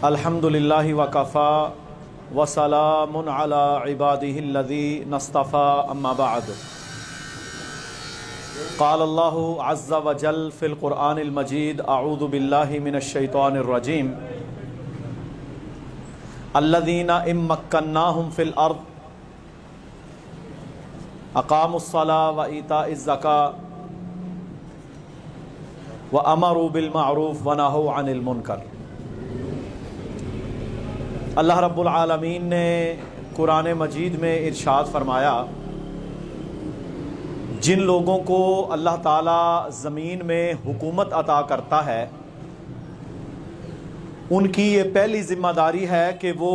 الحمدللہ وکفا وسلام علی عبادہ الذین اصطفی اما بعد قال اللہ عز وجل فی القرآن المجید اعوذ باللہ من الشیطان الرجیم الذین ان مکناہم فی الارض اقاموا الصلاة وایتاء الزکاة وامروا بالمعروف ونہوا عن المنکر۔ اللہ رب العالمین نے قرآن مجید میں ارشاد فرمایا، جن لوگوں کو اللہ تعالیٰ زمین میں حکومت عطا کرتا ہے ان کی یہ پہلی ذمہ داری ہے کہ وہ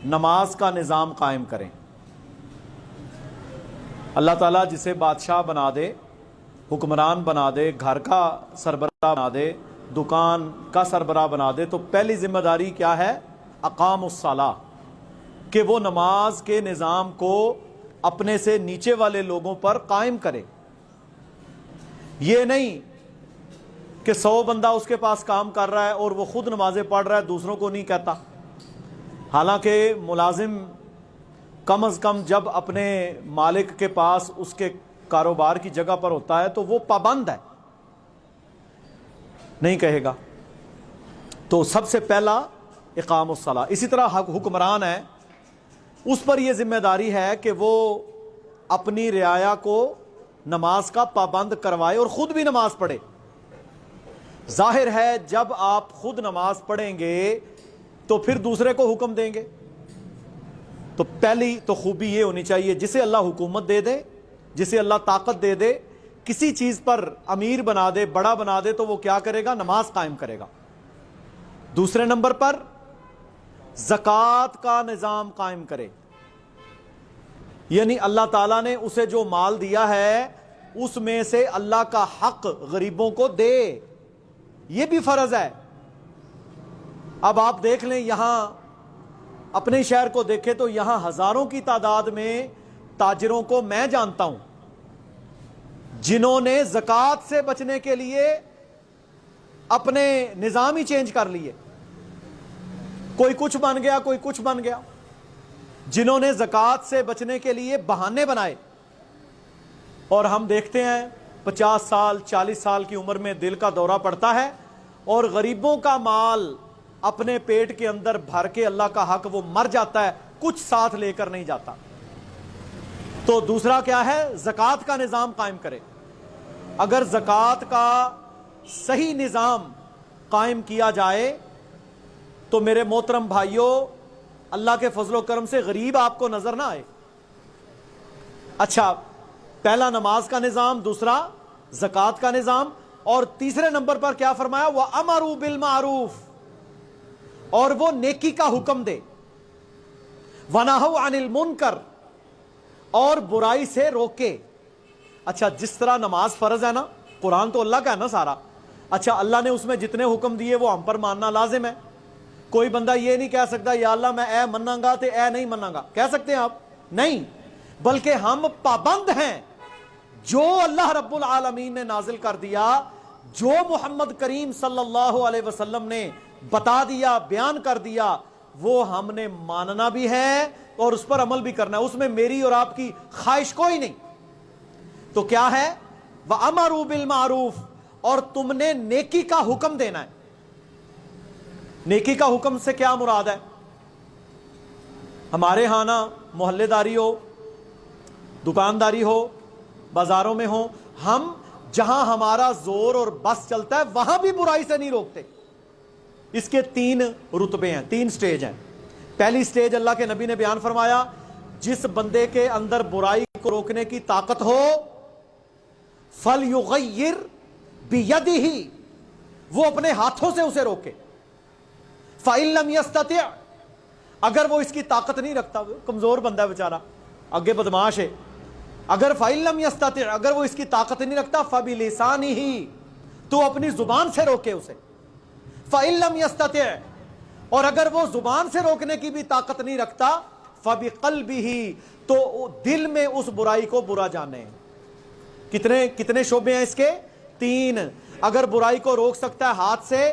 نماز کا نظام قائم کریں۔ اللہ تعالیٰ جسے بادشاہ بنا دے، حکمران بنا دے، گھر کا سربراہ بنا دے، دکان کا سربراہ بنا دے، تو پہلی ذمہ داری کیا ہے؟ اقام الصلاۃ، کہ وہ نماز کے نظام کو اپنے سے نیچے والے لوگوں پر قائم کرے۔ یہ نہیں کہ 100 بندہ اس کے پاس کام کر رہا ہے اور وہ خود نمازیں پڑھ رہا ہے، دوسروں کو نہیں کہتا۔ حالانکہ ملازم کم از کم جب اپنے مالک کے پاس اس کے کاروبار کی جگہ پر ہوتا ہے تو وہ پابند ہے، نہیں کہے گا۔ تو سب سے پہلا اقام الصلاۃ۔ اسی طرح حکمران ہے، اس پر یہ ذمہ داری ہے کہ وہ اپنی رعایا کو نماز کا پابند کروائے اور خود بھی نماز پڑھے۔ ظاہر ہے جب آپ خود نماز پڑھیں گے تو پھر دوسرے کو حکم دیں گے۔ تو پہلی تو خوبی یہ ہونی چاہیے، جسے اللہ حکومت دے دے، جسے اللہ طاقت دے دے، کسی چیز پر امیر بنا دے، بڑا بنا دے، تو وہ کیا کرے گا؟ نماز قائم کرے گا۔ دوسرے نمبر پر زکوٰۃ کا نظام قائم کرے، یعنی اللہ تعالیٰ نے اسے جو مال دیا ہے اس میں سے اللہ کا حق غریبوں کو دے، یہ بھی فرض ہے۔ اب آپ دیکھ لیں، یہاں اپنے شہر کو دیکھیں تو یہاں ہزاروں کی تعداد میں تاجروں کو میں جانتا ہوں جنہوں نے زکوٰۃ سے بچنے کے لیے اپنے نظام ہی چینج کر لیے، کوئی کچھ بن گیا، کوئی کچھ بن گیا، جنہوں نے زکوٰۃ سے بچنے کے لیے بہانے بنائے۔ اور ہم دیکھتے ہیں 50 سال 40 سال کی عمر میں دل کا دورہ پڑتا ہے اور غریبوں کا مال اپنے پیٹ کے اندر بھر کے اللہ کا حق وہ مر جاتا ہے، کچھ ساتھ لے کر نہیں جاتا۔ تو دوسرا کیا ہے؟ زکوٰۃ کا نظام قائم کرے۔ اگر زکوٰۃ کا صحیح نظام قائم کیا جائے تو میرے محترم بھائیوں، اللہ کے فضل و کرم سے غریب آپ کو نظر نہ آئے۔ اچھا، پہلا نماز کا نظام، دوسرا زکوٰۃ کا نظام، اور تیسرے نمبر پر کیا فرمایا؟ وَأَمَرُوا بِالْمَعْرُوفِ، اور وہ نیکی کا حکم دے، وَنَهَوْا عَنِ الْمُنْكَرِ، اور برائی سے روکے۔ اچھا، جس طرح نماز فرض ہے نا، قرآن تو اللہ کا ہے نا سارا، اچھا اللہ نے اس میں جتنے حکم دیے وہ ہم پر ماننا لازم ہے۔ کوئی بندہ یہ نہیں کہہ سکتا یا اللہ میں اے مناں گا تے اے نہیں مناں گا، کہہ سکتے ہیں آپ؟ نہیں، بلکہ ہم پابند ہیں جو اللہ رب العالمین نے نازل کر دیا، جو محمد کریم صلی اللہ علیہ وسلم نے بتا دیا، بیان کر دیا، وہ ہم نے ماننا بھی ہے اور اس پر عمل بھی کرنا ہے۔ اس میں میری اور آپ کی خواہش کوئی نہیں۔ تو کیا ہے؟ وَأَمَرُوا بِالْمَعْرُوفِ، اور تم نے نیکی کا حکم دینا ہے۔ نیکی کا حکم سے کیا مراد ہے؟ ہمارے ہاں نا محلے داری ہو، دکانداری ہو، بازاروں میں ہو، ہم جہاں ہمارا زور اور بس چلتا ہے وہاں بھی برائی سے نہیں روکتے۔ اس کے 3 رتبے ہیں، 3 سٹیج ہیں۔ پہلی سٹیج اللہ کے نبی نے بیان فرمایا، جس بندے کے اندر برائی کو روکنے کی طاقت ہو فَلْيُغَيِّرْ بِيَدِهِ، وہ اپنے ہاتھوں سے اسے روکے۔ فَإِن لَمْ يَسْتَطِعْ، اگر وہ اس کی طاقت نہیں رکھتا، کمزور بندہ ہے بیچارہ، آگے بدماش ہے، اگر فَإِن لَمْ يَسْتَطِعْ، اگر وہ اس کی طاقت نہیں رکھتا، فَبِلِسَانِهِ، تو اپنی زبان سے روکے اسے۔ فَإِن لَمْ يَسْتَطِعْ، اور اگر وہ زبان سے روکنے کی بھی طاقت نہیں رکھتا، فَبِقَلْبِهِ، تو دل میں اس برائی کو برا جانے۔ کتنے شعبے ہیں اس کے؟ 3۔ اگر برائی کو روک سکتا ہے ہاتھ سے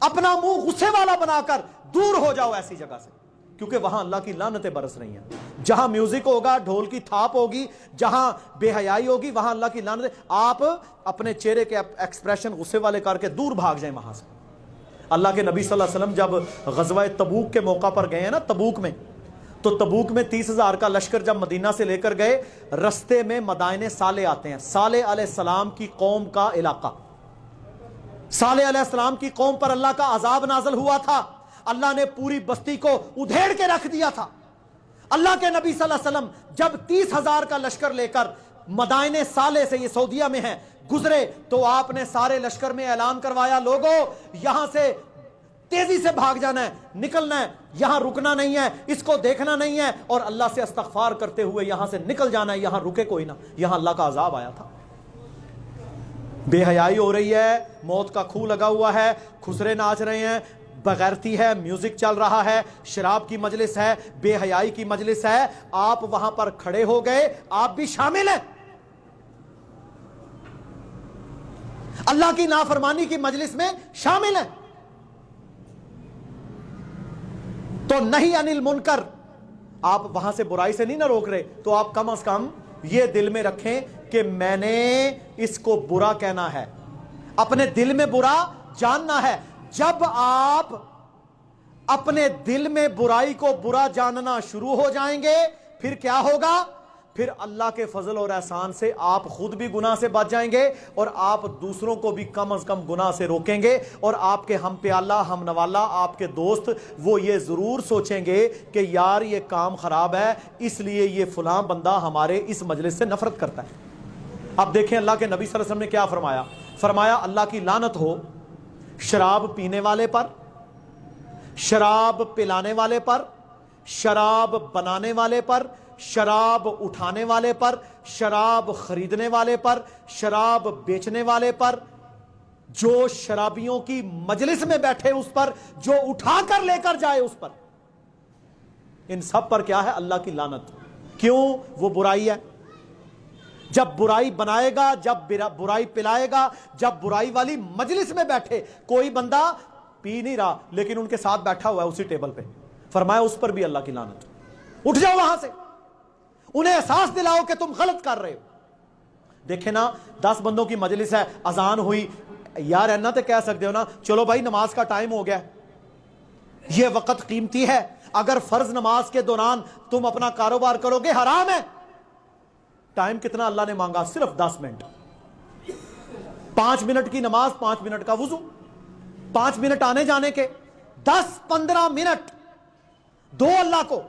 اپنا منہ غصے والا بنا کر دور ہو جاؤ ایسی جگہ سے، کیونکہ وہاں اللہ کی لعنتیں برس رہی ہیں۔ جہاں میوزک ہوگا، ڈھول کی تھاپ ہوگی، جہاں بے حیائی ہوگی، وہاں اللہ کی لعنتیں۔ آپ اپنے چہرے کے ایکسپریشن غصے والے کر کے دور بھاگ جائیں وہاں سے۔ اللہ کے نبی صلی اللہ علیہ وسلم جب غزوہ تبوک کے موقع پر گئے ہیں نا، تبوک میں، تو تبوک میں 30,000 کا لشکر جب مدینہ سے لے کر گئے، رستے میں مدائن صالح آتے ہیں، صالح علیہ السلام کی قوم کا علاقہ۔ صالح علیہ السلام کی قوم پر اللہ کا عذاب نازل ہوا تھا، اللہ نے پوری بستی کو ادھیڑ کے رکھ دیا تھا۔ اللہ کے نبی صلی اللہ علیہ وسلم جب 30,000 کا لشکر لے کر مدائن صالح سے، یہ سعودیہ میں ہیں، گزرے، تو آپ نے سارے لشکر میں اعلان کروایا، لوگوں یہاں سے تیزی سے بھاگ جانا ہے، نکلنا ہے، یہاں رکنا نہیں ہے، اس کو دیکھنا نہیں ہے، اور اللہ سے استغفار کرتے ہوئے یہاں سے نکل جانا ہے، یہاں رکے کوئی نہ، یہاں اللہ کا عذاب آیا تھا۔ بے حیائی ہو رہی ہے، موت کا کھو لگا ہوا ہے، خسرے ناچ رہے ہیں، بغیرتی ہے، میوزک چل رہا ہے، شراب کی مجلس ہے، بے حیائی کی مجلس ہے، آپ وہاں پر کھڑے ہو گئے، آپ بھی شامل ہیں۔ اللہ کی نافرمانی کی مجلس میں شامل ہیں، تو نہیں انل منکر، آپ وہاں سے برائی سے نہیں نہ روک رہے، تو آپ کم از کم یہ دل میں رکھیں کہ میں نے اس کو برا کہنا ہے، اپنے دل میں برا جاننا ہے۔ جب آپ اپنے دل میں برائی کو برا جاننا شروع ہو جائیں گے، پھر کیا ہوگا؟ پھر اللہ کے فضل اور احسان سے آپ خود بھی گناہ سے بچ جائیں گے، اور آپ دوسروں کو بھی کم از کم گناہ سے روکیں گے، اور آپ کے ہم پیالہ، ہم نوالا، آپ کے دوست، وہ یہ ضرور سوچیں گے کہ یار یہ کام خراب ہے، اس لیے یہ فلاں بندہ ہمارے اس مجلس سے نفرت کرتا ہے۔ اب دیکھیں اللہ کے نبی صلی اللہ علیہ وسلم نے کیا فرمایا؟ فرمایا اللہ کی لعنت ہو شراب پینے والے پر، شراب پلانے والے پر، شراب بنانے والے پر، شراب اٹھانے والے پر، شراب خریدنے والے پر، شراب بیچنے والے پر، جو شرابیوں کی مجلس میں بیٹھے اس پر، جو اٹھا کر لے کر جائے اس پر، ان سب پر کیا ہے؟ اللہ کی لعنت۔ کیوں؟ وہ برائی ہے۔ جب برائی بنائے گا، جب برائی پلائے گا، جب برائی والی مجلس میں بیٹھے، کوئی بندہ پی نہیں رہا لیکن ان کے ساتھ بیٹھا ہوا ہے اسی ٹیبل پہ، فرمایا اس پر بھی اللہ کی لعنت۔ اٹھ جاؤ وہاں سے، انہیں احساس دلاؤ کہ تم غلط کر رہے ہو۔ دیکھیں نا، 10 بندوں کی مجلس ہے، اذان ہوئی، یار اینا تو کہہ سکتے ہو نا، چلو بھائی نماز کا ٹائم ہو گیا، یہ وقت قیمتی ہے، اگر فرض نماز کے دوران تم اپنا کاروبار کرو گے حرام ہے۔ ٹائم کتنا اللہ نے مانگا؟ صرف 10 منٹ، 5 منٹ کی نماز، 5 منٹ کا وضو، 5 منٹ آنے جانے کے، 10-15 منٹ دو اللہ کو،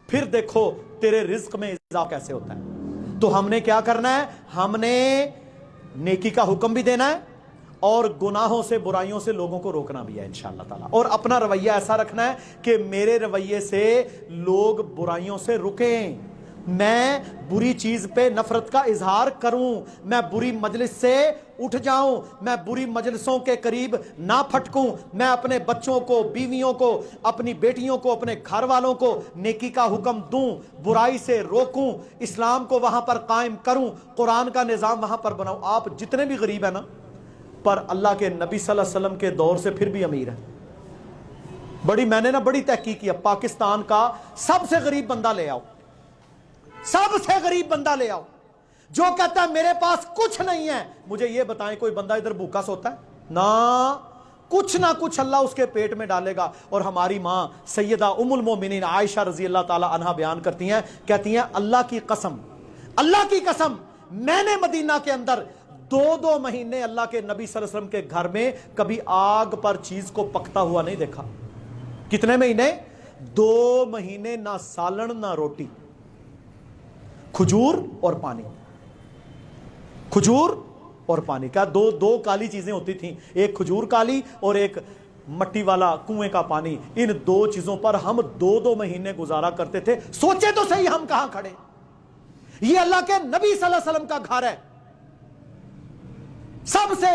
پھر دیکھو تیرے رزق میں اضافہ کیسے ہوتا ہے۔ تو ہم نے کیا کرنا ہے؟ ہم نے نیکی کا حکم بھی دینا ہے، اور گناہوں سے، برائیوں سے لوگوں کو روکنا بھی ہے انشاءاللہ تعالی، اور اپنا رویہ ایسا رکھنا ہے کہ میرے رویے سے لوگ برائیوں سے رکیں، میں بری چیز پہ نفرت کا اظہار کروں، میں بری مجلس سے اٹھ جاؤں، میں بری مجلسوں کے قریب نہ پھٹکوں، میں اپنے بچوں کو، بیویوں کو، اپنی بیٹیوں کو، اپنے گھر والوں کو نیکی کا حکم دوں، برائی سے روکوں، اسلام کو وہاں پر قائم کروں، قرآن کا نظام وہاں پر بناؤں۔ آپ جتنے بھی غریب ہیں نا، پر اللہ کے نبی صلی اللہ علیہ وسلم کے دور سے پھر بھی امیر ہیں۔ میں نے نا بڑی تحقیق کیا، پاکستان کا سب سے غریب بندہ لے آؤ، سب سے غریب بندہ لے آؤ، جو کہتا ہے میرے پاس کچھ نہیں ہے، مجھے یہ بتائیں کوئی بندہ ادھر بھوکا سوتا ہے؟ کچھ نہ کچھ اللہ اس کے پیٹ میں ڈالے گا۔ اور ہماری ماں سیدہ ام المومنین عائشہ رضی اللہ تعالی عنہا بیان کرتی ہیں، کہتی ہیں اللہ کی قسم، اللہ کی قسم، میں نے مدینہ کے اندر 2 مہینے اللہ کے نبی صلی اللہ علیہ وسلم کے گھر میں کبھی آگ پر چیز کو پکتا ہوا نہیں دیکھا۔ کتنے مہینے؟ 2 مہینے، نہ سالن نہ روٹی، کھجور اور پانی، کھجور اور پانی۔ کیا دو کالی چیزیں ہوتی تھیں، ایک کھجور کالی اور ایک مٹی والا کنویں کا پانی، ان 2 چیزوں پر ہم 2 مہینے گزارا کرتے تھے۔ سوچے تو صحیح ہم کہاں کھڑے، یہ اللہ کے نبی صلی اللہ علیہ وسلم کا گھر ہے۔ سب سے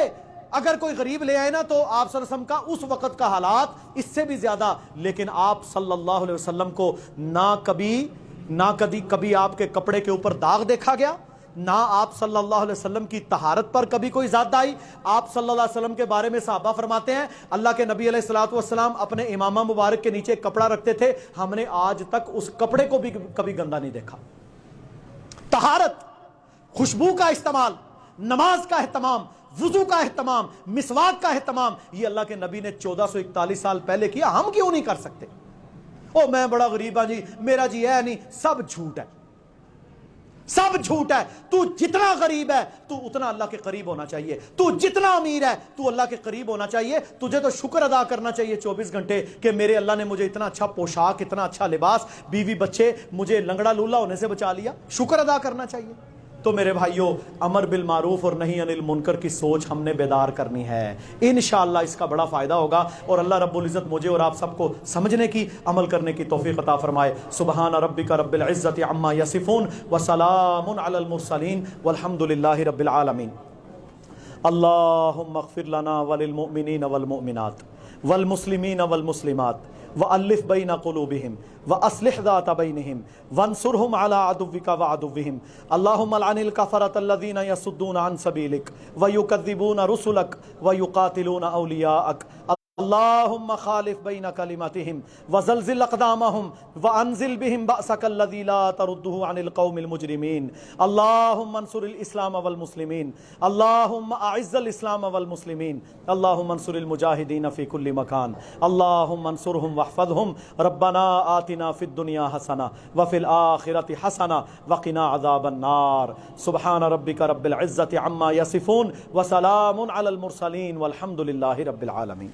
اگر کوئی غریب لے آئے نا تو آپ صلی اللہ علیہ وسلم کا اس وقت کا حالات اس سے بھی زیادہ، لیکن آپ صلی اللہ علیہ وسلم کو نہ کبھی آپ کے کپڑے کے اوپر داغ دیکھا گیا، نہ آپ صلی اللہ علیہ وسلم کی طہارت پر کبھی کوئی زیادہ آئی. آپ صلی اللہ علیہ وسلم کے بارے میں صحابہ فرماتے ہیں اللہ کے نبی علیہ الصلوۃ والسلام اپنے امامہ مبارک کے نیچے کپڑا رکھتے تھے, ہم نے آج تک اس کپڑے کو بھی کبھی گندا نہیں دیکھا. طہارت, خوشبو کا استعمال, نماز کا اہتمام, وضو کا اہتمام, مسواک کا اہتمام, یہ اللہ کے نبی نے 1441 سال پہلے کیا, ہم کیوں نہیں کر سکتے؟ او میں بڑا غریب ہوں جی, میرا جی ہے نہیں, سب جھوٹ ہے, سب جھوٹ ہے. تو جتنا غریب ہے تو اتنا اللہ کے قریب ہونا چاہیے, تو جتنا امیر ہے تو اللہ کے قریب ہونا چاہیے. تجھے تو شکر ادا کرنا چاہیے 24 گھنٹے کہ میرے اللہ نے مجھے اتنا اچھا پوشاک, اتنا اچھا لباس, بیوی بچے, مجھے لنگڑا لولا ہونے سے بچا لیا. شکر ادا کرنا چاہیے. تو میرے بھائیوں, امر بالمعروف اور نہی عن المنکر کی سوچ ہم نے بیدار کرنی ہے. انشاءاللہ اس کا بڑا فائدہ ہوگا, اور اللہ رب العزت مجھے اور آپ سب کو سمجھنے کی, عمل کرنے کی توفیق عطا فرمائے. سبحان ربک رب العزت عما یصفون وسلام علی المرسلین والحمد للہ رب العالمین. اللہم اغفر لنا وللمؤمنین والمؤمنات والمسلمین والمسلمات وألف بین قلوبہم وأصلح ذات بینہم وانصرہم علی عدوک وعدوہم. اللہم العن الکفرۃ الذین یصدون عن سبیلک ویکذبون رسلک ویقاتلون اولیاءک. اللہم خالف بین کلمتہم وزلزل اقدامہم وانزل بہم بأسک الذی لا تردہ عن القوم المجرمین. اللہم انصر الاسلام والمسلمین, اللہم اعز الاسلام والمسلمین, اللہم انصر المجاہدین فی کل مکان, اللہم انصرہم واحفظہم. ربنا آتنا فی الدنیا حسنہ وفی الآخرۃ حسنہ وقنا عذاب النار. سبحان ربک رب العزت عما یصفون وسلام علی المرسلین والحمد للہ رب العالمین.